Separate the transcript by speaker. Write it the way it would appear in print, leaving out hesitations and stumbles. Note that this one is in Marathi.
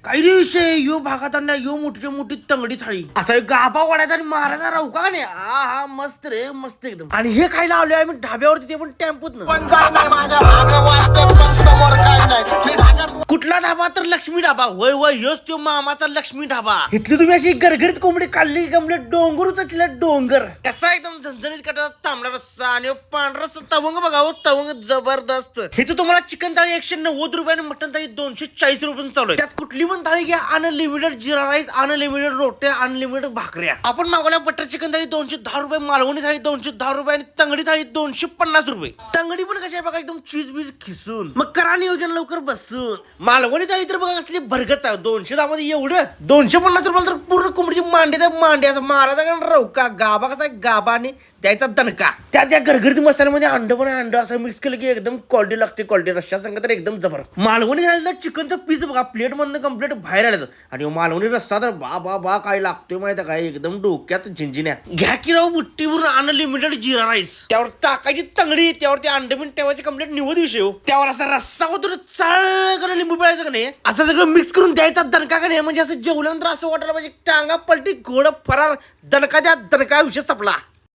Speaker 1: काही रे विषय यो भागात आणल्या यो मोठीच्या मोठी तंगडी थाळी असा गाभा वाढायचा आणि महाराजा राहू का नाही हा मस्त रे मस्त एकदम. आणि हे खायला आलोय आम्ही ढाब्यावरती ते पण टेम्पोत कुठला ढाबा तर लक्ष्मी ढाबा वय वय योच तो मामाचा लक्ष्मी ढाबा. इथली तुम्ही अशी गरगरीत कोंबडी खाल्ली कंप्लीट डोंगर उचलला डोंगर कसा एकदम झणझणीत कटा तांबडा रस्सा आणि पांढरा रस्सा तवंग बघा हो तवंग जबरदस्त. हे तर तुम्हाला चिकन थाळी 190 रुपये आणि मटन थाळी 240 रुपये चालू आहे. त्यात कुठली पण थाळी घ्या अनलिमिटेड जिरा राईस अनलिमिटेड रोट्या अनलिमिटेड भाकऱ्या. आपण मागवल्या बटर चिकन थाळी 210 रुपये मालवणी थाळी 210 रुपये आणि तंगडी थाळी 250 रुपये. तंगडी पण कशी आहे बघा एकदम चीज बीज खिसून मग करा नियोजन लवकर बसून. मालवणी थाळी तर बघा कसली भरगच आहे 210 मध्ये एवढं 250 रुपये तर पूर्ण कोंबडीची मांडे असं महाराजा रवका गाभा कसा गाभा आणि त्याचा दणका. त्या गरगरीत मसाल्यामध्ये अंड पण अंड असं मिक्स केलं की एकदम क्वालिटी लागते क्वालिटी रश्या संग तर एकदम जबर. मालवणी थाळीला चिकनचं पीस बघा प्लेट मधनं कम्प्लीट बाहेर आलं आणि मालवणी रस्सा तर बा काय लागतोय माहिती काय एकदम डोक्यात झिंजिन्या. घ्या की राव बुट्टीवरून अनलिमिटेड जिरा राईस त्यावर टाकायची तंगडी त्यावर ते अंड पण ठेवायचे कम्प्लीट निवड विषय हो. त्यावर असा रस्सा होतो चाळ करून लिंबू पिळायचं का नाही असं सगळं मिक्स करून द्यायचा दणका का नाही म्हणजे असं जेवल्यानंतर असं वाटायला पाहिजे टांगा पलटी घोड फरार दणका द्या दणका विषय संपला.